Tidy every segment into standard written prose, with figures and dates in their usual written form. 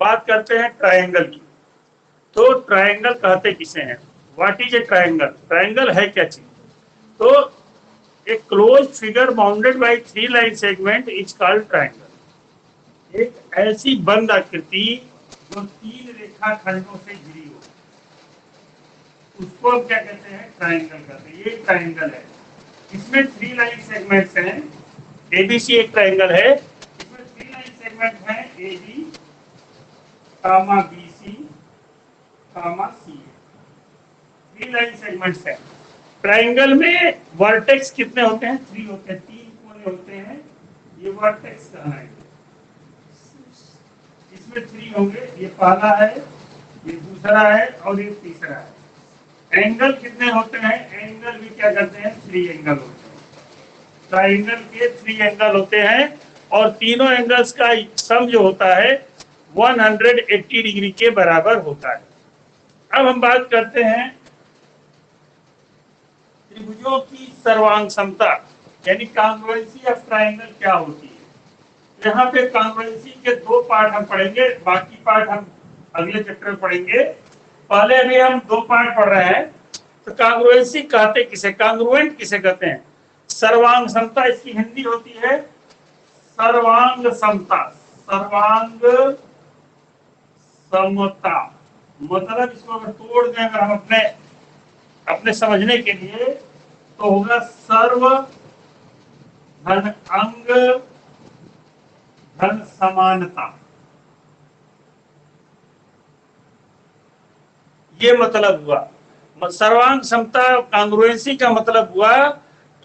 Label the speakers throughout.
Speaker 1: बात करते हैं ट्रायंगल की। तो ट्रायंगल कहते किसे हैं? What is a triangle? Triangle है क्या चीज? तो a close figure bounded by 3 line segment is called triangle. एक ऐसी बंद आकृति जो 3 रेखा खंडों से घिरी हो, उसको हम क्या कहते हैं? ट्रायंगल कहते हैं। ये ट्रायंगल है, इसमें 3 लाइन सेगमेंट्स हैं। एबीसी एक ट्रायंगल है, इसमें 3 लाइन सेगमेंट हैं, A B comma B C comma C. 3 line segments हैं। ट्रायंगल में वर्टेक्स कितने होते हैं? 3 होते हैं, 3 कोने होते हैं, ये वर्टेक्स कहलाएंगे। इसमें 3 होंगे, ये पहला है, ये दूसरा है और ये तीसरा है। एंगल कितने होते हैं? एंगल भी क्या करते हैं? 3 एंगल होते हैं। ट्रायंगल के 3 एंगल होते हैं और तीनों एंगल्स का सम जो होता है 180 डिग्री के बराबर होता है। अब हम बात करते हैं त्रिभुजों की सर्वांग समता, यानी कॉन्ग्रुएंसी ऑफ ट्रायंगल क्या होती है। यहाँ पे कॉन्ग्रुएंसी के 2 पार्ट हम पढ़ेंगे, बाकी पार्ट हम अगले चैप्टर में पढ़ेंगे। पहले अभी हम 2 पार्ट पढ़ रहे हैं। तो कॉन्ग्रुएंसी कहते किसे? कॉन्ग्रुएंट किसे कहते हैं? सर्वांग समता, इसकी हिंदी होती है सर्वांग समता। सर्वांग समता मतलब इसको अगर तोड़ दें अगर हम अपने समझने के लिए, तो होगा सर्व धन अंग धन समानता। ये मतलब हुआ सर्वांग समता। कॉन्ग्रुएंसी का मतलब हुआ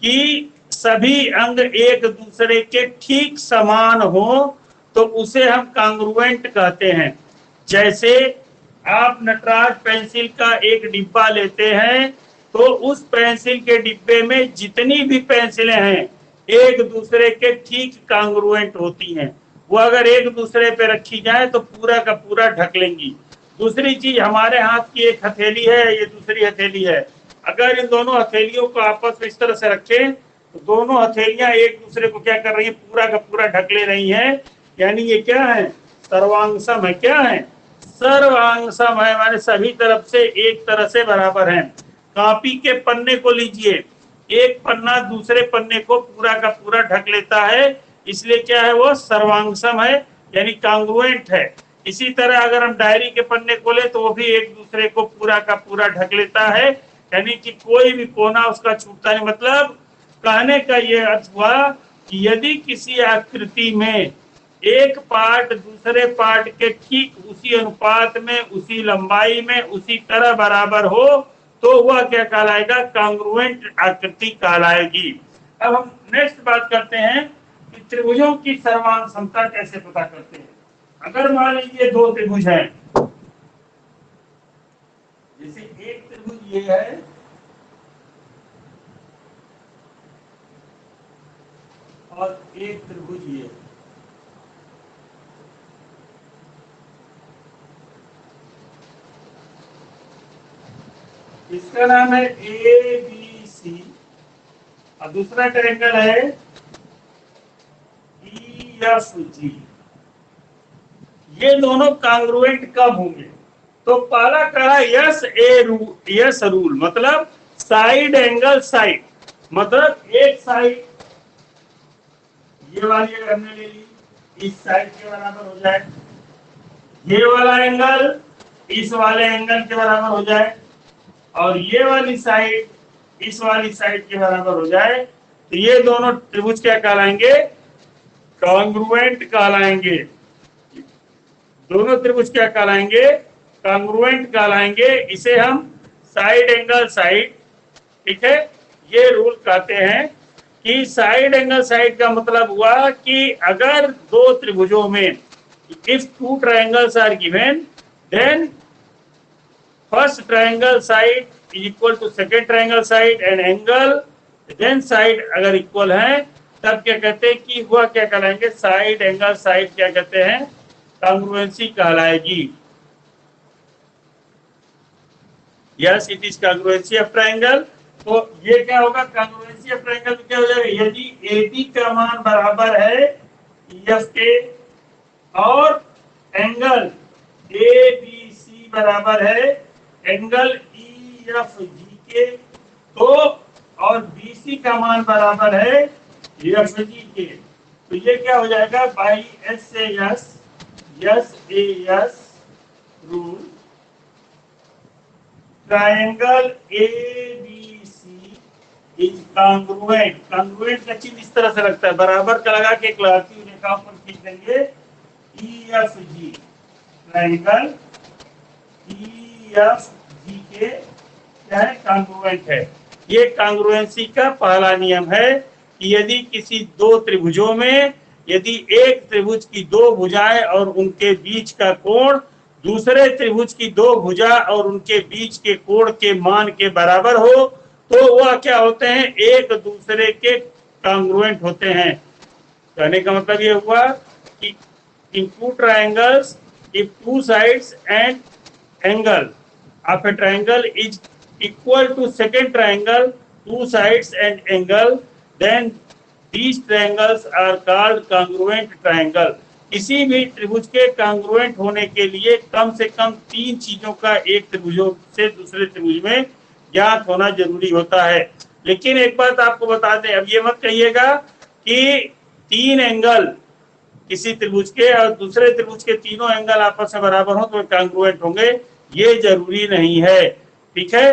Speaker 1: कि सभी अंग एक दूसरे के ठीक समान हो, तो उसे हम कॉन्ग्रुएंट कहते हैं। जैसे आप नटराज पेंसिल का एक डिब्बा लेते हैं, तो उस पेंसिल के डिब्बे में जितनी भी पेंसिलें हैं एक दूसरे के ठीक कॉन्ग्रुएंट होती हैं। वो अगर एक दूसरे पे रखी जाए तो पूरा का पूरा ढक लेंगी। दूसरी चीज, हमारे हाथ की एक हथेली है, ये दूसरी हथेली है। अगर इन दोनों हथेलियों को आपस में इस तरह से रखें तो दोनों हथेलियां एक दूसरे को क्या कर रही है? पूरा का पूरा ढक ले रही हैं। यानी ये क्या है? सर्वांगसम है। क्या है? सर्वांगसम है, माने सभी तरफ से एक तरह से बराबर है। कॉपी के पन्ने को लीजिए, एक पन्ना दूसरे पन्ने को पूरा का पूरा ढक लेता है, इसलिए क्या है? वो सर्वांगसम है, यानी कॉन्ग्रुएंट है। इसी तरह अगर हम डायरी के पन्ने को ले तो वो भी एक दूसरे को पूरा का पूरा ढक लेता है, यानी कि कोई भी कोना उसका छूटता नहीं। मतलब कहने का ये अर्थ हुआ कि यदि किसी आकृति में एक पार्ट दूसरे पार्ट के ठीक उसी अनुपात में, उसी लंबाई में, उसी तरह बराबर हो, तो वह क्या कहलाएगा? कॉन्ग्रुएंट आकृति कहलाएगी। अब हम नेक्स्ट बात करते हैं कि त्रिभुजों की सर्वांग समता कैसे पता करते हैं। अगर मान लीजिए 2 त्रिभुज हैं, जैसे एक त्रिभुज ये है और एक त्रिभुज ये, इसका नाम है ए बी सी और दूसरा ट्रायंगल है ई एफ जी। ये दोनों कॉन्ग्रुएंट कब होंगे? तो पहला कहा यस रूल, मतलब साइड एंगल साइड, मतलब एक साइड ये वाली अगर हमने ले ली, इस साइड के बराबर हो जाए, ये वाला एंगल इस वाले एंगल के बराबर हो जाए, और ये वाली साइड इस वाली साइड के बराबर हो जाए, तो ये दोनों त्रिभुज क्या कहलाएंगे? कॉन्ग्रुएंट कहलाएंगे। दोनों त्रिभुज क्या कहलाएंगे? कॉन्ग्रुएंट कहलाएंगे। इसे हम साइड एंगल साइड, ठीक है, ये रूल कहते हैं कि साइड एंगल साइड का मतलब हुआ कि अगर 2 त्रिभुजों में, if 2 triangles are given, then first triangle side is equal to second triangle side and angle then side अगर इक्वल है, तब क्या कहते हैं कि वह क्या कहलाएंगे? साइड एंगल साइड क्या कहते हैं? कॉन्ग्रुएंसी कहलाएगी। Yes, it is congruency of triangle. तो ये क्या होगा? कॉन्ग्रुएंसी ऑफ ट्रायंगल क्या हो जाएगा? यदि AB का मान बराबर है EF के और एंगल ए बी सी बराबर है एंगल ई एफ जी के, तो और बी सी का मान बराबर है एफ जी के, तो ये क्या हो जाएगा by S A S S A S rule triangle A B C is congruent. Congruent का चिन्ह इस तरह से लगता है, बराबर का लगा के एक लड़ाती हुई रेखा पर खींच देंगे ई एफ जी, ट्रायंगल ई एफ जी के क्या है कांग्रुएंट है। ये कांग्रुएंसी का पहला नियम है कि यदि किसी दो त्रिभुजों में यदि एक त्रिभुज की दो भुजाएं और उनके बीच का कोण दूसरे त्रिभुज की दो भुजा और उनके बीच के कोण के मान के बराबर हो तो वह क्या होते हैं, एक दूसरे के कांग्रुएंट होते हैं। कहने का मतलब ये हुआ कि इन two triangles if two sides and angle of a triangle is equal to second triangle, two sides and angle, then these triangles are called congruent triangle। किसी भी त्रिभुज के कांग्रुएंट होने के लिए कम से कम तीन चीजों का एक त्रिभुजों से दूसरे त्रिभुज में ज्ञात होना जरूरी होता है। लेकिन एक बात आपको बता दें, अब ये मत कहिएगा कि तीन एंगल किसी त्रिभुज के और दूसरे त्रिभुज के तीनों एंगल आपस में बराबर हो तो कांग्रुएंट होंगे, ये जरूरी नहीं है। ठीक है,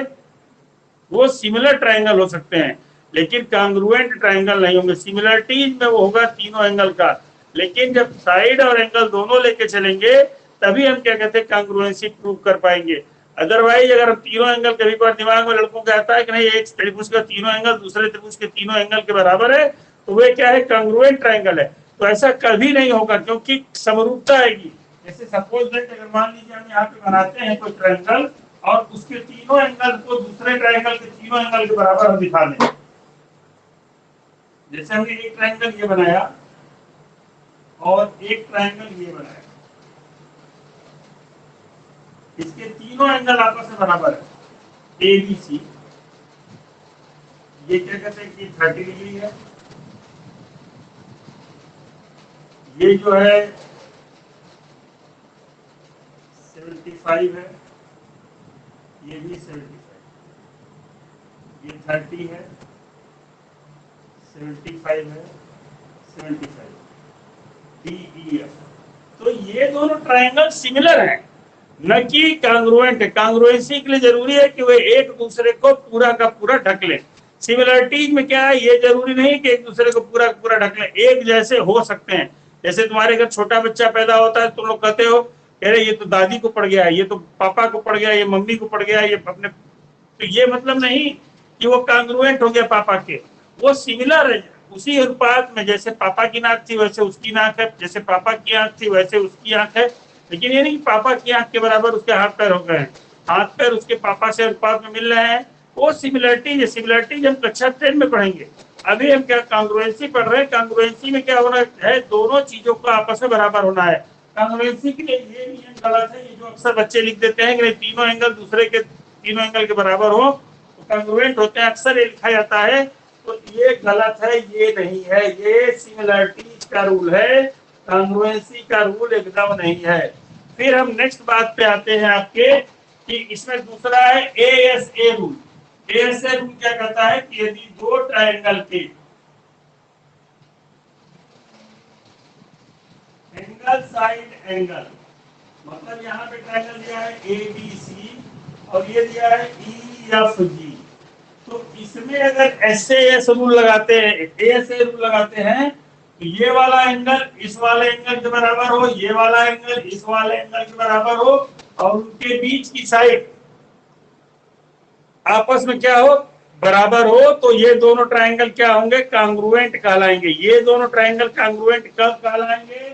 Speaker 1: वो सिमिलर ट्रायंगल हो सकते हैं लेकिन कांग्रुएंट ट्रायंगल नहीं होंगे। सिमिलरिटीज में वो होगा तीनों एंगल का, लेकिन जब साइड और एंगल दोनों लेके चलेंगे तभी हम क्या कहते हैं कांग्रुएंसी प्रूव कर पाएंगे। अदरवाइज अगर हम तीनों एंगल, कभी बार दिमाग में लड़कों का आता है कि नहीं एक त्रिभुज का तीनों एंगल दूसरे त्रिभुज के तीनों एंगल के बराबर है तो वे क्या है कांग्रुएंट ट्रायंगल है, तो ऐसा कभी नहीं होगा क्योंकि समरूपता आएगी। जैसे सपोज दैट अगर मान लीजिए हम यहाँ पे बनाते हैं कोई ट्रायंगल और उसके तीनों एंगल को दूसरे ट्रायंगल के तीनों एंगल के बराबर हम दिखा दें। जैसे हमने एक ट्रायंगल ये बनाया और एक ट्रायंगल ये बनाया, इसके तीनों एंगल आपस में बराबर है ए बी सी, ये क्या कहते हैं कि 30 डिग्री है, ये जो है 75 है, ये भी 75, ये 30 है, 75 है, 75 डी ई एफ। तो ये दोनों ट्रायंगल सिमिलर हैं, न कि कांग्रुएंट है। कांग्रुएंसी के लिए जरूरी है कि वे एक दूसरे को पूरा का पूरा ढक लें। सिमिलरिटीज में क्या है, ये जरूरी नहीं कि एक दूसरे को पूरा पूरा ढक लें, एक जैसे हो सकते हैं। जैसे तुम्हारे घर छोटा बच्चा पैदा होता है, तुम लोग कहते हो अरे ये तो दादी को पड़ गया, ये तो पापा को पड़ गया, ये मम्मी को पड़ गया, ये अपने, तो ये मतलब नहीं कि वो कांग्रुएंट हो गया पापा के, वो सिमिलर है उसी अनुपात में। जैसे पापा की नाक थी वैसे उसकी नाक है, जैसे पापा की आंख थी वैसे उसकी आंख है, लेकिन ये नहीं कि पापा की आंख के बराबर उसके हाथ पैर हो गए हैं, हाथ पैर उसके पापा से अनुपात में मिल रहे हैं, वो सिमिलरिटीज है। सिमिलरिटीज हम कक्षा 10 में पढ़ेंगे, अभी हम क्या कांग्रुएंसी पढ़ रहे हैं। कांग्रुएंसी में क्या होना है, दोनों चीजों का आपस में बराबर होना है। कांग्रुएंसी के लिए ये नियम गलत है, ये जो अक्सर बच्चे लिख देते हैं कि तीनों एंगल दूसरे के तीनों एंगल के बराबर हो तो कांग्रुएंट होते हैं, अक्सर ये लिखा जाता है, तो ये गलत है, ये नहीं है, ये सिमिलरिटीज का रूल है, कांग्रुएंसी का रूल एकदम नहीं है। फिर हम नेक्स्ट बात पे आते हैं आपके कि इसमें दूसरा है एएसए रूल। एएसए रूल क्या कहता है कि यदि दो ट्रायंगल के एंगल साइड एंगल, मतलब यहाँ पे ट्रायंगल दिया है ए बी सी और ये दिया है ई एफ जी, तो इसमें अगर एसएएस रूल लगाते हैं, एएसए रूल लगाते हैं तो ये वाला एंगल इस वाले एंगल के बराबर हो, ये वाला एंगल इस वाले एंगल के बराबर हो और उनके बीच की साइड आपस में क्या हो बराबर हो, तो ये दोनों ट्रायंगल क्या होंगे कांग्रुएंट कहलाएंगे। ये दोनों ट्रायंगल कांग्रुएंट कब कहलाएंगे,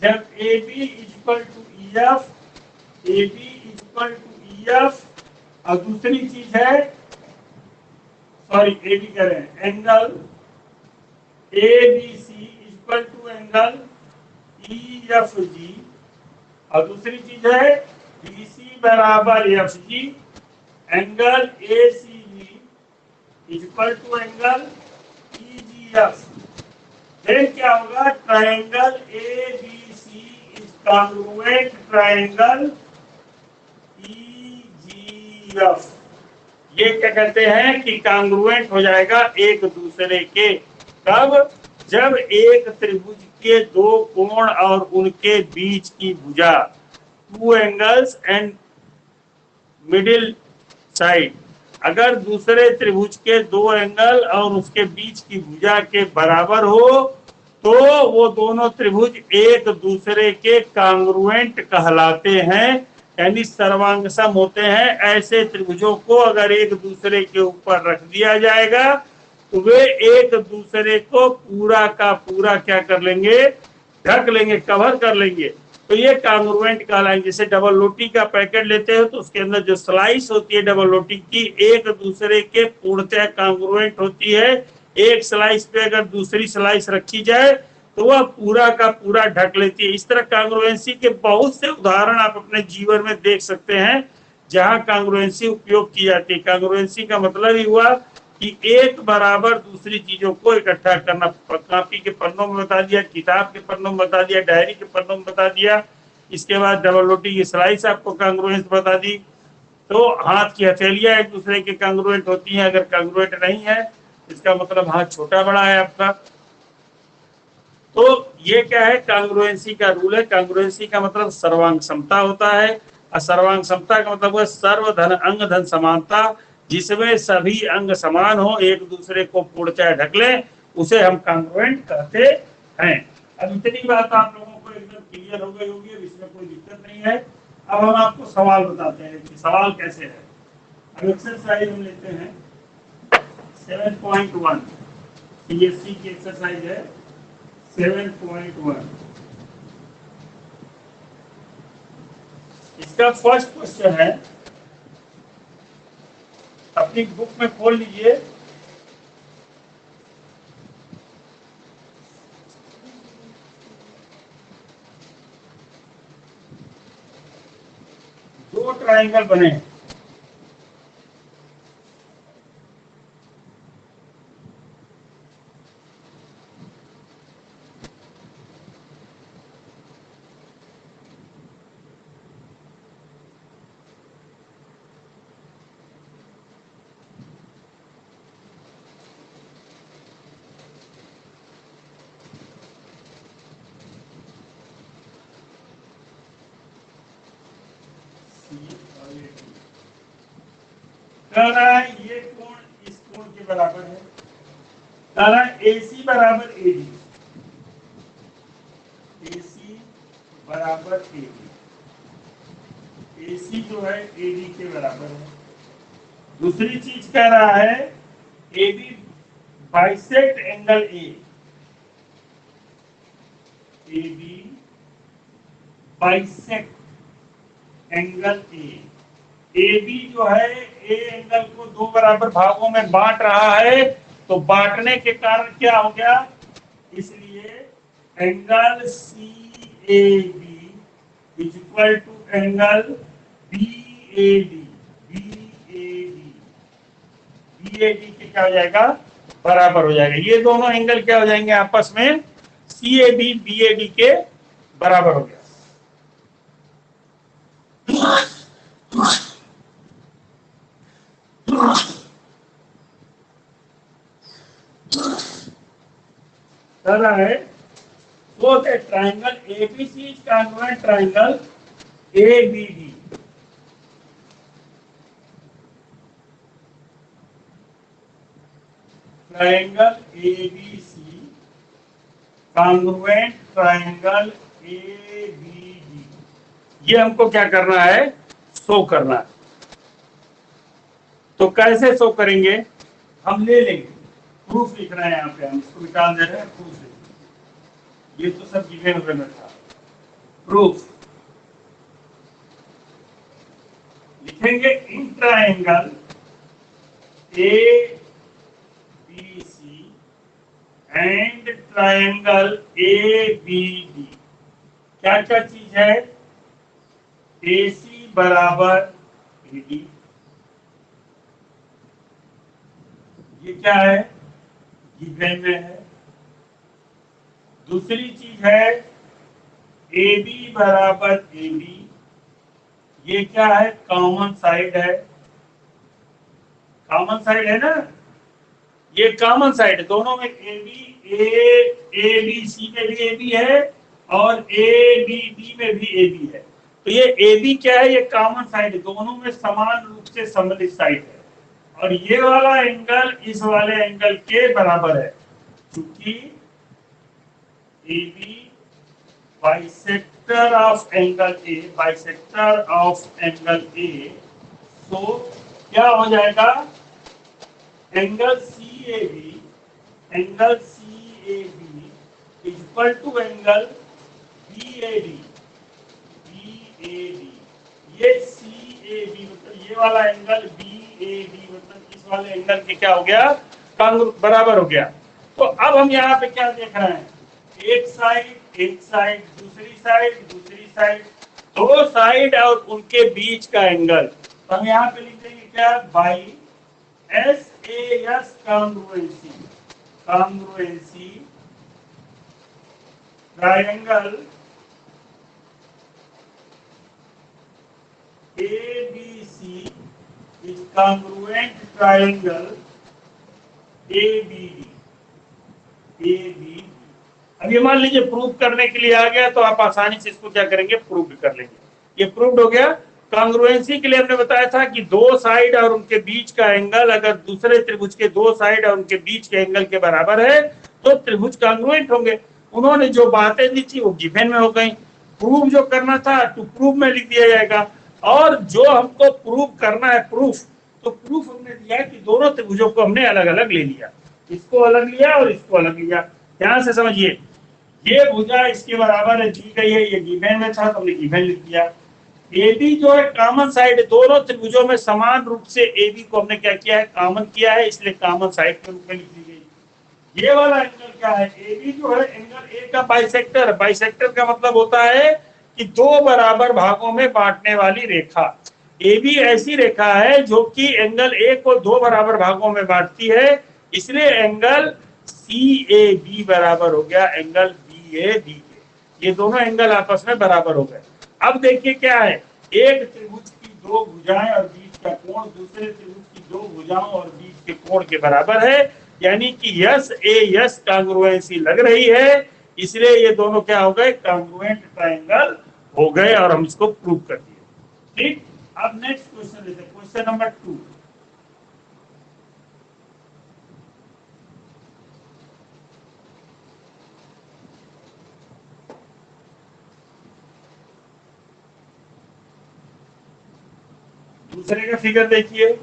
Speaker 1: जब A B equal to E F, A B equal to E F, और दूसरी चीज है सॉरी ए बी कह रहे हैं angle A B C equal to angle E F G, और दूसरी चीज है बी सी बराबर F G, angle A C G equal to angle E G F. फिर क्या होगा, triangle A B C congruent triangle EGF, ये क्या कहते हैं कि कांग्रुएंट हो जाएगा एक दूसरे के। कब? जब एक त्रिभुज के दो कोण और उनके बीच की भुजा, two angles and middle side, अगर दूसरे त्रिभुज के दो एंगल और उसके बीच की भुजा के बराबर हो तो वो दोनों त्रिभुज एक दूसरे के कांग्रुएंट कहलाते हैं, यानी सर्वांगसम होते हैं। ऐसे त्रिभुजों को अगर एक दूसरे के ऊपर रख दिया जाएगा तो वे एक दूसरे को पूरा का पूरा क्या कर लेंगे? ढक लेंगे, कवर कर लेंगे। तो ये कांग्रुएंट कहलाएंगे। जैसे डबल रोटी का पैकेट लेते हो तो उसके अंदर जो स्लाइस होती है डबल रोटी की, एक दूसरे के पूर्णतः कांग्रुएंट होती है। एक स्लाइस पे अगर दूसरी स्लाइस रखी जाए तो वह पूरा का पूरा ढक लेती है। इस तरह कांग्रुएंसी के बहुत से उदाहरण आप अपने जीवन में देख सकते हैं जहां कांग्रुएंसी उपयोग की जाती है। कांग्रुएंसी का मतलब ही हुआ कि एक बराबर दूसरी चीजों को इकट्ठा करना। कॉपी के पन्नों में बता दिया, किताब के पन्नों में बता दिया, डायरी के पन्नों में बता दिया। इसके बाद डबल रोटी की स्लाइस आपको कांग्रुएंस बता दी। तो हाथ की हथेलियां एक दूसरे के कांग्रुएंट होती हैं। अगर कांग्रुएंट नहीं है इसका मतलब हाथ छोटा बड़ा है आपका। तो ये क्या है? कांग्रुएंसी का रूल है। कांग्रुएंसी का मतलब सर्वांग समता होता है, और सर्वांग समता का मतलब है सर्वधन अंग धन समानता, जिसमें सभी अंग समान हो, एक दूसरे को पूर्णतः ढक ले, उसे हम कांग्रुएंट कहते हैं। अब इतनी बात आप लोगों को एकदम क्लियर हो गई होगी, अब इसमें कोई दिक्कत नहीं है। अब हम आपको सवाल बताते हैं कि सवाल कैसे है। अब एक्सरसाइज हम लेते हैं 7.1, सीएससी की एक्सरसाइज है 7.1। इसका फर्स्ट क्वेश्चन है, अपनी बुक में खोल लीजिए। दो ट्रायंगल बने हैं, कह रहा है ये कोण इस कोण के बराबर है। कह रहा है AC बराबर AD, AC बराबर AD, AC जो है AD के बराबर है। दूसरी चीज कह रहा है AB bisect angle A, AB bisect angle A। AB जो है A एंगल को दो बराबर भागों में बांट रहा है, तो बांटने के कारण क्या हो गया? इसलिए angle CAB is equal to angle BAD, BAD के क्या हो जाएगा? बराबर हो जाएगा। ये दोनों एंगल क्या हो जाएंगे आपस में? CAB BAD के बराबर हो गया। कर रहा है so the triangle ABC is congruent triangle ABD। Triangle ABC congruent triangle ABD, ये हमको क्या करना है? शो करना है। तो कैसे शो करेंगे? हम ले लेंगे, प्रूफ लिख रहे हैं यहाँ पे, हम इसको निकाल दे रहे हैं, प्रूफ लिख, ये तो सब गिवे हुए में था। प्रूफ लिखेंगे in triangle ABC and triangle ABD क्या क्या चीज है? AC बराबर AD, ये क्या है? गिवन में है। दूसरी चीज है ए बी बराबर ए बी, ये क्या है, कॉमन साइड है, कॉमन साइड है ना, ये कॉमन साइड है दोनों में, ए बी, ए बी सी में भी ए बी है और ए बी डी में भी ए बी है। तो ये ए बी क्या है, ये कॉमन साइड है, दोनों में समान रूप से सम्मिलित साइड है, और ये वाला एंगल इस वाले एंगल के बराबर है, क्योंकि A B bisector of angle A, bisector of angle A, तो क्या हो जाएगा, angle C A B, angle C A B equal to angle B A D, B A D, ये सी ए बी मतलब ये वाला एंगल बी ए डी मतलब इस वाले एंगल के क्या हो गया, बराबर हो गया। तो अब हम यहाँ पे क्या देख रहे हैं, एक साइड दूसरी साइड, दो साइड और उनके बीच का एंगल, तो हम यहाँ पे लिख देंगे क्या, by S A S congruency, congruency triangle ABC is congruent triangle ABD, ABD। अब ये मान लीजिए प्रूव करने के लिए आ गया, तो आप आसानी से इसको क्या करेंगे, प्रूव भी कर लेंगे। ये प्रूव्ड हो गया। कॉन्ग्रुएंसी के लिए हमने बताया था कि दो साइड और उनके बीच का एंगल अगर दूसरे त्रिभुज के दो साइड और उनके बीच के एंगल के बराबर है तो त्रिभुज कॉन्ग्रुएंट होंगे। उन्होंने जो बातें दी थी वो गिवन में हो गई, प्रूव जो करना था टू प्रूव में लिख दिया जाएगा, और जो हमको प्रूव करना है प्रूफ, तो प्रूफ हमने दिया कि दोनों त्रिभुजों को हमने अलग अलग ले लिया, इसको अलग लिया और इसको अलग लिया। ध्यान से समझिए, ये भुजा इसके बराबर है दी गई है, ये गिवन में था तो हमने गिवन लिख दिया। ए बी जो है कॉमन साइड, दोनों त्रिभुजों में समान रूप से ए बी को हमने क्या किया है, कॉमन किया है, इसलिए कॉमन साइड के रूप में लिख दी गई। ये वाला एंगल क्या है, ए बी जो है एंगल ए का बाइसेक्टर, बाइसेक्टर का मतलब होता है कि दो बराबर भागों में बांटने वाली रेखा। ए बी ऐसी रेखा है जो कि एंगल ए को दो बराबर भागों में बांटती है, इसलिए एंगल सी ए बी बराबर हो गया एंगल बी ए बी के, ये दोनों एंगल आपस में बराबर हो गए। अब देखिए क्या है, एक त्रिभुज की दो भुजाएं और बीच का कोण दूसरे त्रिभुज की दो भुजाओं और बीच के कोण के बराबर है, यानी कि यस ए यस कॉन्ग्रुएंसी लग रही है, इसलिए ये दोनों क्या हो गए, कॉन्ग्रुएंट ट्रायंगल हो गए, और हम इसको प्रूव कर दिए। ठीक, अब नेक्स्ट क्वेश्चन लेते हैं, क्वेश्चन नंबर 2। दूसरे का फिगर देखिए,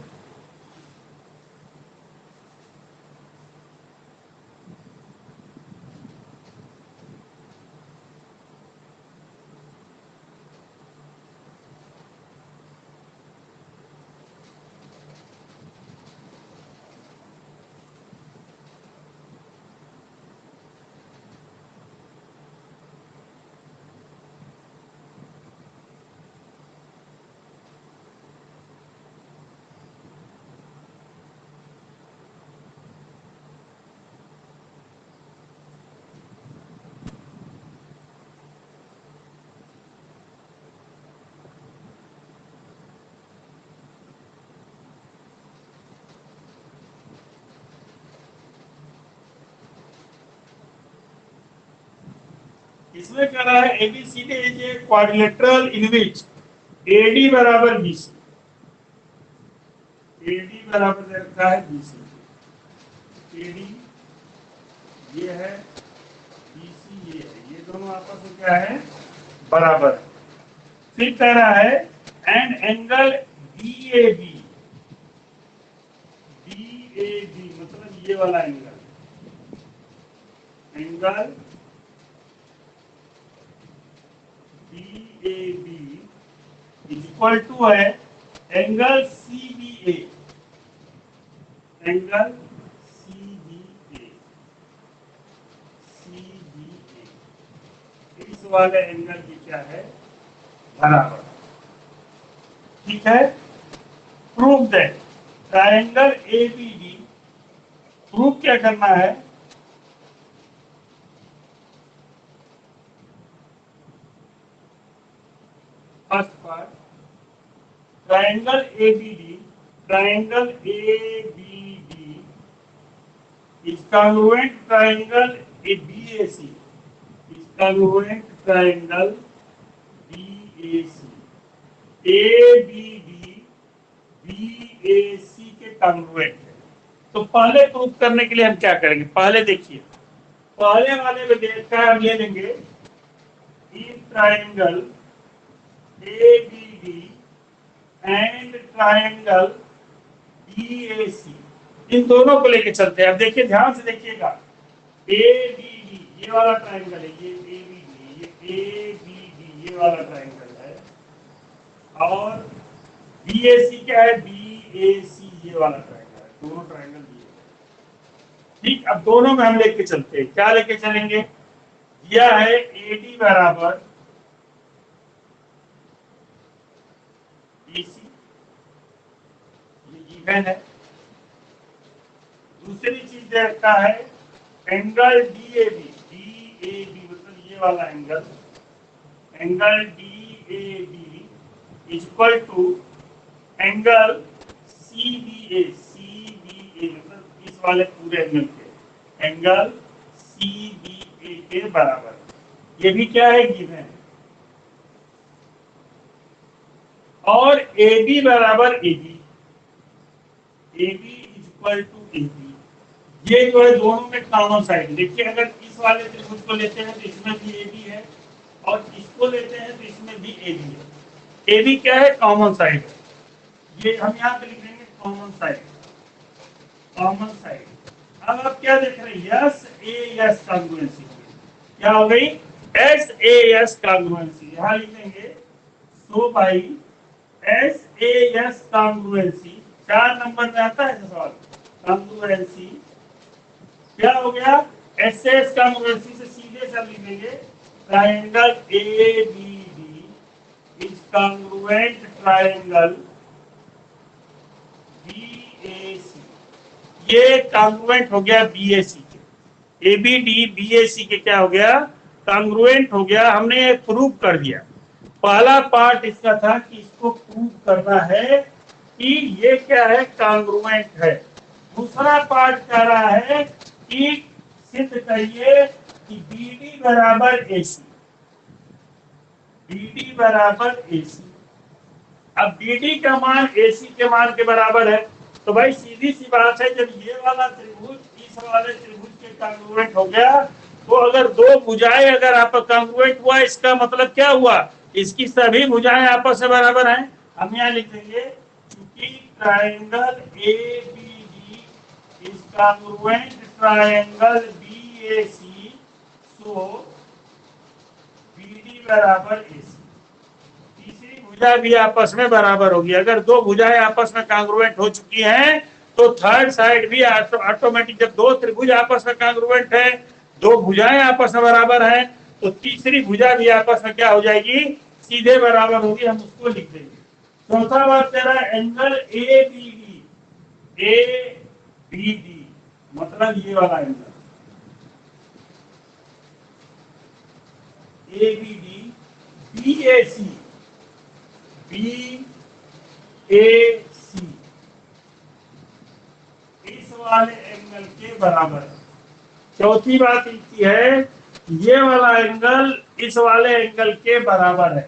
Speaker 1: इसमें क्या रहा है, A B C D is a quadrilateral in which A D बराबर बीसी, एडी बराबर दे रखा है बीसी, एडी ये है, बीसी ये है, ये दोनों आपस में क्या है, बराबर। फिर कह रहा है एंड एंगल बीएबी, बीएबी मतलब ये वाला angle, angle BAB equal to है angle CBA, angle CBA, CBA इस वाले एंगल की क्या है, बराबर। ठीक है, prove that triangle ABD, prove क्या करना है, first part, triangle ABD, triangle ABD is congruent triangle BAC, is congruent triangle BAC, ABD BAC के congruent है। तो पहले प्रूफ करने के लिए हम क्या करेंगे, पहले देखिए, पहले वाले में देखा हम ये लेंगे इस triangle ABD and triangle BAC, इन दोनों को लेके चलते हैं। अब देखिए, ध्यान से देखिएगा, ABD ये वाला ट्रायंगल है, ये ABD, ये ABD ये वाला ट्रायंगल है, और BAC क्या है, BAC ये वाला ट्रायंगल है, दोनों ट्रायंगल दिए हैं। ठीक, अब दोनों में हम लेके चलते हैं। क्या लेके चलेंगे, दिया है AD बराबर BC, ये गिवन है। दूसरी चीज देखता है एंगल DAB, मतलब ये वाला angle, angle DAB equal to angle CBA, मतलब इस वाले पूरे एंगल के, एंगल CBA के बराबर। ये भी क्या है, गिवन है। और AB बराबर AB, AB equal to AB, ये जो है दोनों में कॉमन साइड। देखिए, अगर इस वाले त्रिभुज को लेते हैं तो इसमें भी AB है, और इसको लेते हैं तो इसमें भी AB है। AB क्या है, कॉमन साइड है। ये हम यहाँ पे लिख देंगे कॉमन साइड, कॉमन साइड। अब आप क्या देख रहे हैं, SAS कॉन्ग्रुएंसी, क्या हो गई, SAS कॉन्ग्रुएंसी। यहाँ लिख देंगे so by SAS congruency, 4 number में आता है सवाल, कॉन्ग्रुएंसी क्या हो गया, SAS कॉन्ग्रुएंसी से सीधे सब लिख देंगे triangle ABD is congruent triangle BAC, ये कॉन्ग्रुएंट हो गया BAC के, ABD BAC के क्या हो गया, कॉन्ग्रुएंट हो गया। हमने ये प्रूव कर दिया। पहला पार्ट इसका था कि इसको प्रूव करना है कि ये क्या है, कॉन्ग्रुएंट है। दूसरा पार्ट कह रहा है कि सिद्ध करिए कि BD बराबर AC, BD बराबर AC। अब BD का मान AC के मान के बराबर है, तो भाई सीधी सी बात है, जब ये वाला त्रिभुज इस वाले त्रिभुज के कॉन्ग्रुएंट हो गया, तो अगर दो भुजाएं अगर आपका कॉन्ग्रुएंट हुआ, इसका मतलब क्या हुआ, इसकी सभी भुजाएं आपस में बराबर हैं। हम यहाँ लिख देंगे क्योंकि triangle ABD is congruent triangle BAC, so BD बराबर AC। तीसरी भुजा भी आपस में बराबर होगी। अगर दो भुजाएं आपस में कॉन्ग्रुएंट हो चुकी हैं, तो थर्ड साइड भी ऑटोमेटिक, जब दो त्रिभुज आपस में कॉन्ग्रुएंट है, दो भुजाएं आपस में बराबर हैं, तो तीसरी भुजा भी आपस में क्या हो जाएगी, सीधे बराबर होगी। हम उसको लिख देंगे। चौथा बात कह रहा है एंगल ABD, मतलब ये वाला एंगल ABD BAC, इस वाले एंगल के बराबर है। चौथी बात इनकी है, ये वाला एंगल इस वाले एंगल के बराबर है।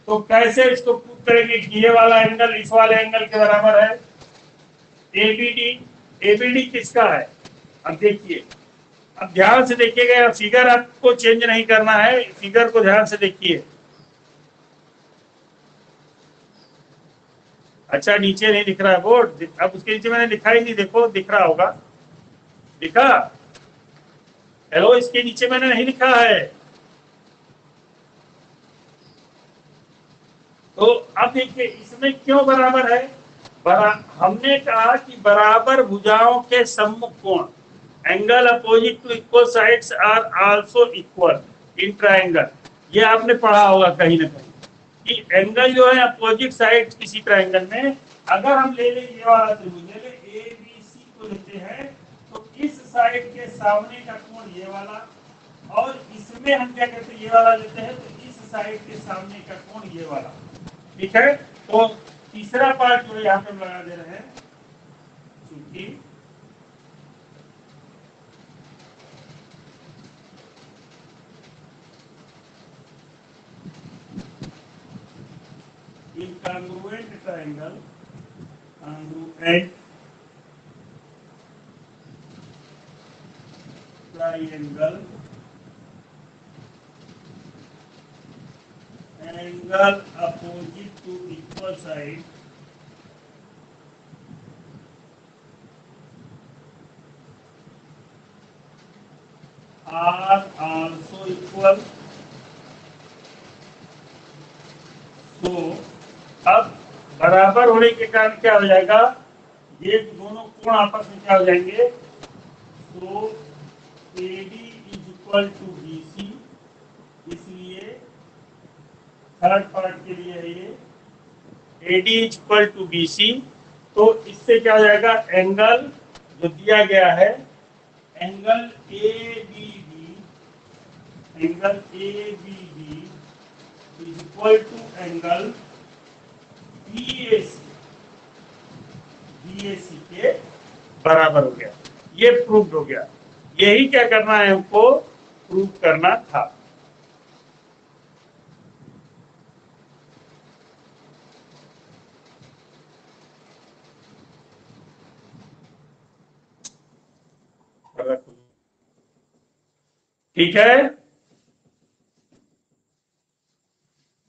Speaker 1: तो कैसे इसको प्रूव करेंगे कि ये वाला एंगल इस वाले एंगल के बराबर है। ABD किसका है, अब देखिए, अब ध्यान से देखिएगा, फिगर आपको चेंज नहीं करना है, फिगर को ध्यान से देखिए। अच्छा, नीचे नहीं दिख रहा है बोर्ड, अब उसके नीचे मैंने लिखा ही नहीं, देखो दिख रहा होगा, लिखा, हेलो, इसके नीचे मैंने नहीं लिखा है। तो अब देखिए इसमें क्यों बराबर है, हमने कहा कि बराबर भुजाओं के सम्मुख कोण, angle opposite to equal sides are also equal in triangle. ये आपने पढ़ा होगा कहीं ना कहीं कि एंगल जो है अपोजिट साइड किसी ट्रायंगल में, अगर हम ले लें ये वाला त्रिभुज, ले लें ABC को लेते हैं, तो इस साइड के सामने का कोण ये वाला, और इसमें हम क्या कहते हैं, ये वाला लेते हैं, तो इस साइड के सामने का कोण ये वाला। ठीक है, तो तीसरा पार्ट जो यहाँ पे लगा दे रहे हैं, क्योंकि incongruent triangle, congruent triangle, angle opposite to equal side are also equal. तो अब बराबर होने के कारण क्या हो जाएगा, ये दोनों कोण आपस में क्या हो जाएंगे, तो AD is equal to BC, इसलिए थर्ड पार्ट के लिए है ये AD is equal to BC। तो इससे क्या हो जाएगा, एंगल जो दिया गया है, angle ABB, angle ABB is equal to angle BAC, BAC के बराबर हो गया। ये प्रूव हो गया। यही क्या करना है, हमको प्रूव करना था। ठीक है,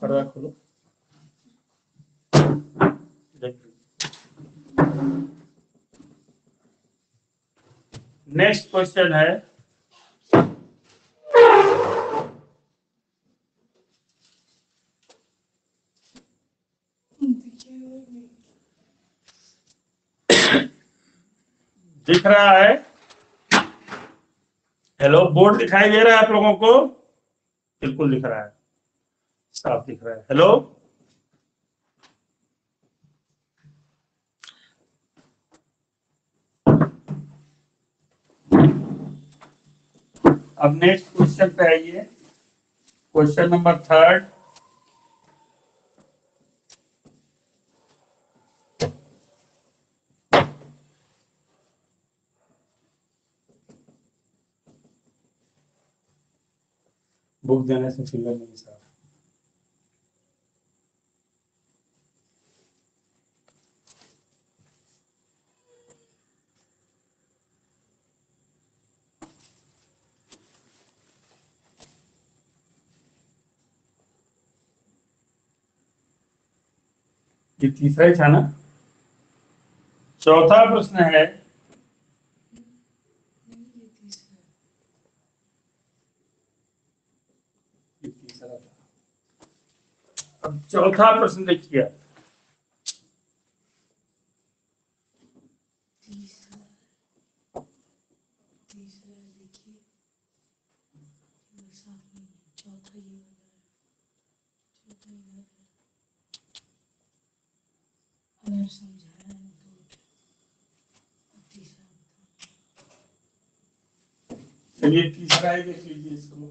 Speaker 1: पर्दा खोलो। नेक्स्ट क्वेश्चन है, दिख रहा है, हेलो, बोर्ड दिखाई दे रहा है आप लोगों को? बिल्कुल दिख रहा है, साफ दिख रहा है। हेलो, अब नेक्स्ट क्वेश्चन पे आइए, क्वेश्चन नंबर 3। बुक देने से फिगर नहीं साफ। ये तीसरा ही था ना? चौथा प्रश्न है, ये तीसरा था। अब चौथा प्रश्न देखिए, चलिए तीसरा ही देख लीजिए इसको।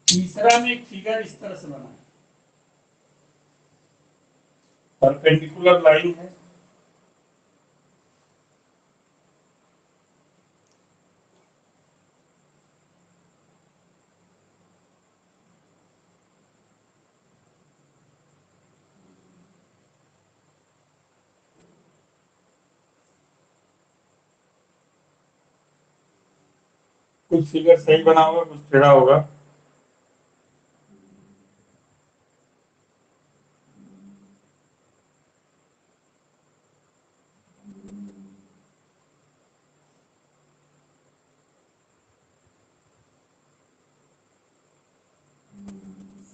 Speaker 1: तीसरा में एक फिगर इस तरह से बना है, परपेंडिकुलर लाइन है, कुछ फिगर सही बना होगा, कुछ टेढ़ा होगा।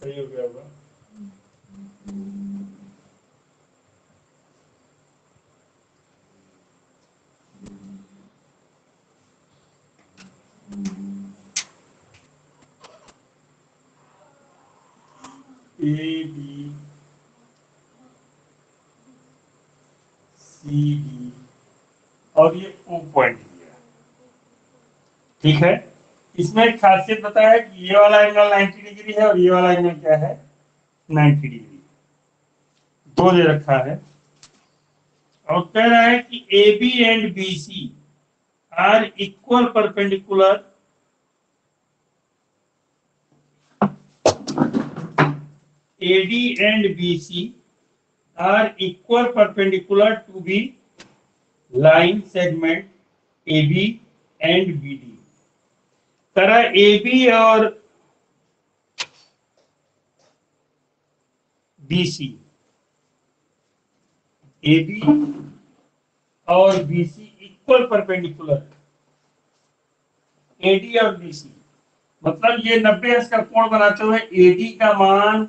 Speaker 1: सही हो गया होगा। ABCD और ये O पॉइंट लिया। ठीक है, इसमें एक खासियत बताया है कि ये वाला एंगल 90 डिग्री है और ये वाला एंगल क्या है, 90 डिग्री, दो दे रखा है। और कह रहा है कि A B and B C are equal perpendicular AD and BC are equal perpendicular to the line segment AB and BD। तरह AB और BC, AB और BC इक्वल परपेंडिकुलर, AD और BC मतलब ये 90 अंश का कोण बनाते हुए AD का मान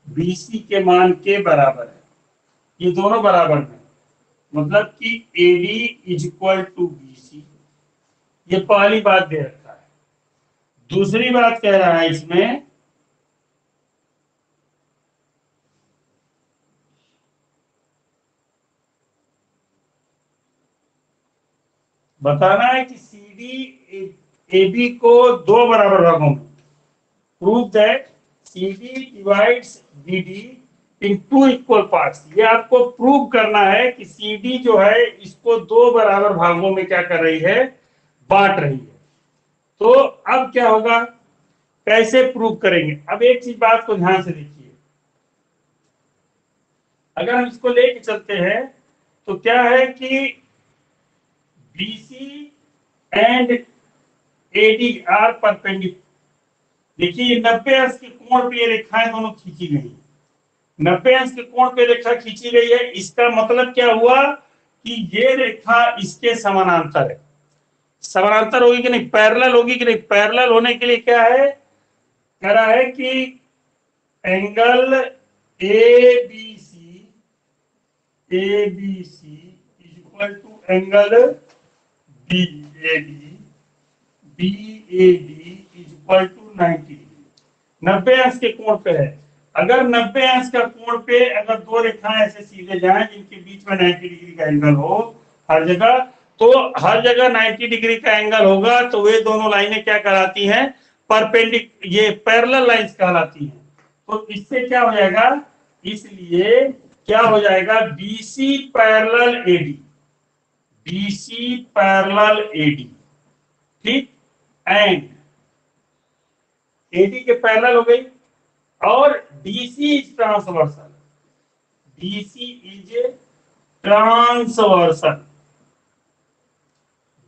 Speaker 1: BC के मान के बराबर है, ये दोनों बराबर हैं, मतलब कि AD is equal to BC। ये पहली बात दे रखा है। दूसरी बात कह रहा है इसमें बताना है कि CD AB को दो बराबर भागों में, prove that CD divides BD in two equal parts. ये आपको प्रूव करना है कि CD जो है इसको दो बराबर भागों में क्या कर रही है, बांट रही है। तो अब क्या होगा, कैसे प्रूव करेंगे? अब एक चीज बात को ध्यान से देखिए, अगर हम इसको लेके चलते हैं तो क्या है कि BC and AD are perpendicular. देखिए 90 अंश के कोण पे ये रेखाएं दोनों खींची गई, 90 अंश के कोण पे रेखा खींची गई है। इसका मतलब क्या हुआ कि ये रेखा इसके समानांतर है। समानांतर होगी कि नहीं, पैरेलल होगी कि नहीं? पैरेलल होने के लिए क्या है, कह रहा है कि angle ABC is equal to angle BAD is equal to 90 degree. 90 अंश के कोण पे है। अगर 90 अंश का कोण पे अगर दो रेखाएं ऐसे सीधे जाएं जिनके बीच में 90 डिग्री का एंगल हो हर जगह, तो हर जगह 90 डिग्री का एंगल होगा, तो वे दोनों लाइनें क्या कहलाती हैं, ये पैरेलल लाइंस कहलाती हैं। तो इससे क्या हो जाएगा, इसलिए क्या हो जाएगा, BC parallel AD, BC parallel AD, ठीक, एंड AD के पैरेलल हो गई, और DC is transversal, DC is transversal.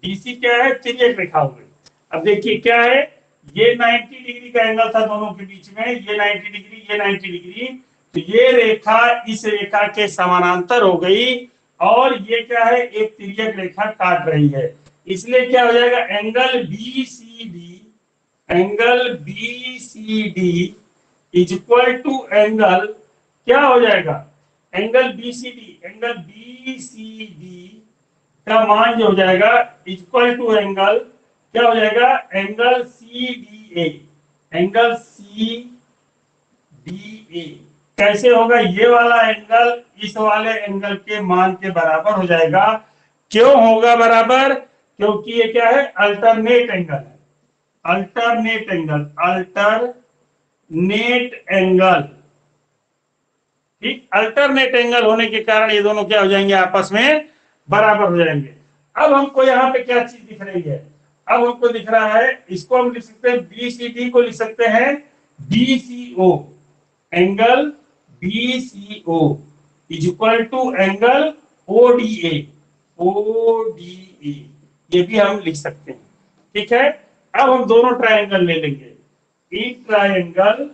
Speaker 1: DC क्या है, तिर्यक रेखा हो गई। अब देखिए क्या है, ये 90 डिग्री का एंगल था दोनों के बीच में, ये 90 डिग्री, ये 90 डिग्री, तो ये रेखा इस रेखा के समानांतर हो गई, और ये क्या है, एक तिर्यक रेखा काट रही है। इसलिए क्या हो जाएगा, angle BCD is equal to angle, क्या हो जाएगा, एंगल BCD का मान जो हो जाएगा इक्वल टू एंगल, क्या हो जाएगा, एंगल CDA, एंगल CDA। कैसे होगा, ये वाला एंगल इस वाले एंगल के मान के बराबर हो जाएगा। क्यों होगा बराबर, क्योंकि ये क्या है, अल्टरनेट एंगल है, अल्टरनेट एंगल, अल्टरनेट एंगल, ठीक, अल्टरनेट एंगल होने के कारण ये दोनों क्या हो जाएंगे, आपस में बराबर हो जाएंगे। अब हमको यहाँ पे क्या चीज दिख रही है, अब हमको दिख रहा है, इसको हम लिख सकते हैं, BCD को लिख सकते हैं BCO, angle BCO is equal to angle ODA, ये भी हम लिख सकते हैं, ठीक है। अब हम दोनों ट्रायंगल ले लेंगे, एक triangle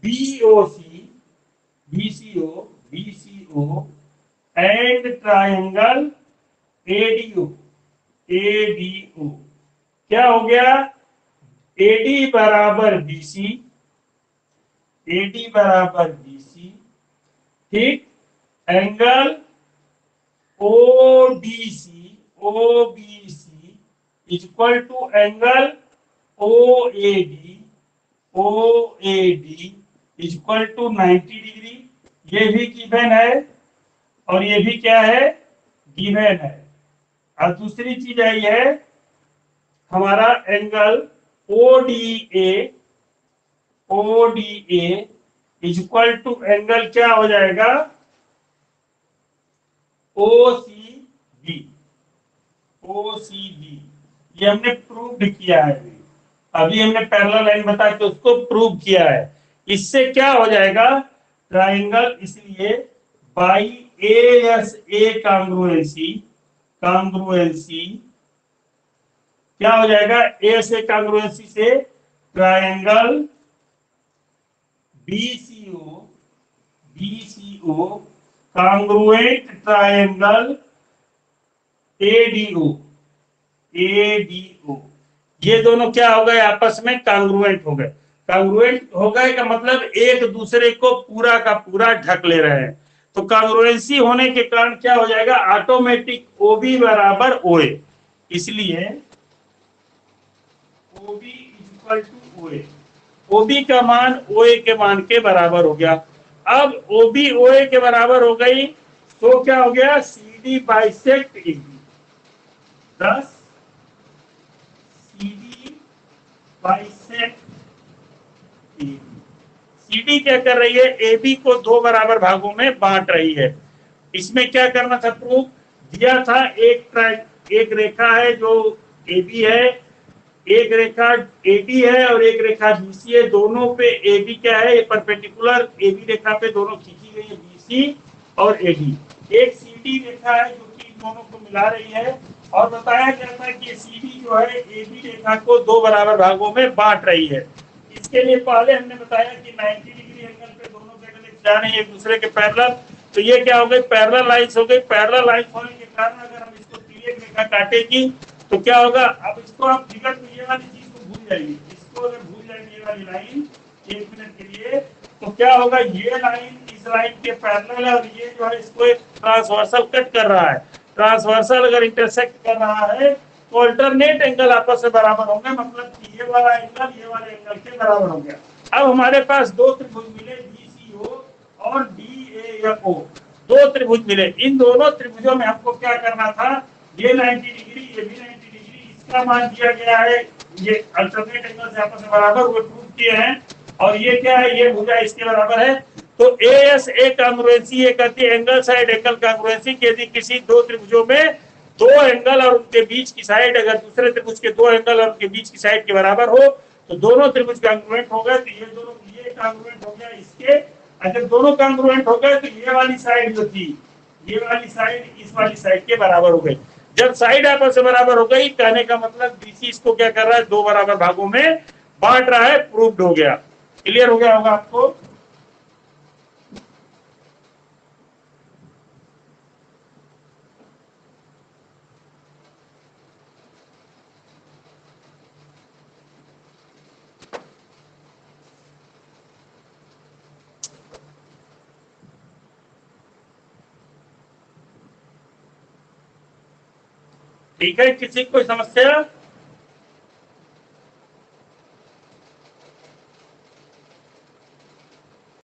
Speaker 1: BCO and triangle ADO, क्या हो गया, AD बराबर BC, ठीक, angle OBC is equal to angle OAD is equal to 90 degree. ये भी गिवन है और ये भी क्या है, गिवन है। और दूसरी चीज आई है हमारा angle ODA, ODA is equal to angle क्या हो जाएगा, OCB, OCB। ये हमने प्रूव किया है, अभी हमने पैरेलल लाइन बता के उसको प्रूव किया है। इससे क्या हो जाएगा, ट्राइंगल, इसलिए बाई ASA कांग्रुएंसी, कांग्रुएंसी क्या हो जाएगा, ASA कांग्रुएंसी से triangle BCO, BCO congruent triangle ADO, ADO, ये दोनों क्या हो गए, आपस में कांग्रुएंट हो गए। कांग्रुएंट हो गए का मतलब एक दूसरे को पूरा का पूरा ढक ले रहे हैं। तो कांग्रुएंसी होने के कारण क्या हो जाएगा, ऑटोमेटिक OB बराबर OA, इसलिए OB equal to OA, OB का मान OA के मान के बराबर हो गया। अब OB OA के बराबर हो गई तो क्या हो गया, CD बाइसेक्ट AB, दस CD बाइसेक्ट AB। CD क्या कर रही है, AB को दो बराबर भागों में बांट रही है। इसमें क्या करना था, प्रूफ दिया था, एक रेखा है जो AB है, एक रेखा AD है और एक रेखा BC है, दोनों पे AB क्या है, परपेंडिकुलर AB रेखा पे दोनों खींची गई है, BC और AD। एक CD रेखा है जो कि दोनों को मिला रही है, और बताया गया था कि CD जो है AB रेखा को दो बराबर भागों में बांट रही है। इसके लिए पहले हमने बताया कि 90 डिग्री एंगल पे दोनों के जा रही है एक दूसरे के पैरेलल, तो ये क्या हो गई, पैरेलल लाइंस हो गई। पैरेलल लाइंस होने के कारण अगर हम इसको तिर्यक रेखा काटेगी तो क्या होगा, अब इसको आप फिगर में ये वाली चीज को भूल जाइए, इसको अगर भूल जाएंगे ये वाली लाइन एक मिनट के लिए, तो क्या होगा, ये लाइन इस लाइन के पैरेलल है और ये जो है इसको एक ट्रांसवर्सल कट कर रहा है। ट्रांसवर्सल अगर इंटरसेक्ट कर रहा है तो अल्टरनेट एंगल आपस में बराबर होंगे, मतलब ये वाला एंगल ये वाले एंगल के बराबर हो गया। अब हमारे पास दो त्रिभुज मिले, BCO और DAO, दो त्रिभुज मिले। इन दोनों त्रिभुजों में हमको क्या करना था, ये 90 डिग्री, ये भी 90 डिग्री, इसका मान दिया गया है, ये अल्टरनेट एंगल से आपस में बराबर हुए प्रूव किए हैं, और ये क्या है, ये भुजा इसके बराबर है। तो ASA कांग्रुएंसी ये कहती है एंगल साइड एंगल कांग्रुएंसी, यदि किसी दो त्रिभुजों में दो एंगल और उनके बीच की साइड अगर दूसरे त्रिभुज के दो एंगल और उनके बीच की साइड के बराबर हो तो दोनों त्रिभुज कांग्रुएंट हो गए। तो ये दोनों, ये कांग्रुएंट हो गया इसके, अगर दोनों कांग्रुएंट हो गए तो ये वाली साइड जो थी, ये वाली साइड इस वाली साइड के बराबर हो गई। जब साइड आपस में बराबर हो गई, कहने का मतलब BC इसको क्या कर रहा है, दो बराबर भागों में बांट रहा है, प्रूव्ड हो गया। क्लियर हो गया होगा आपको। ठीक है, किसी को समस्या?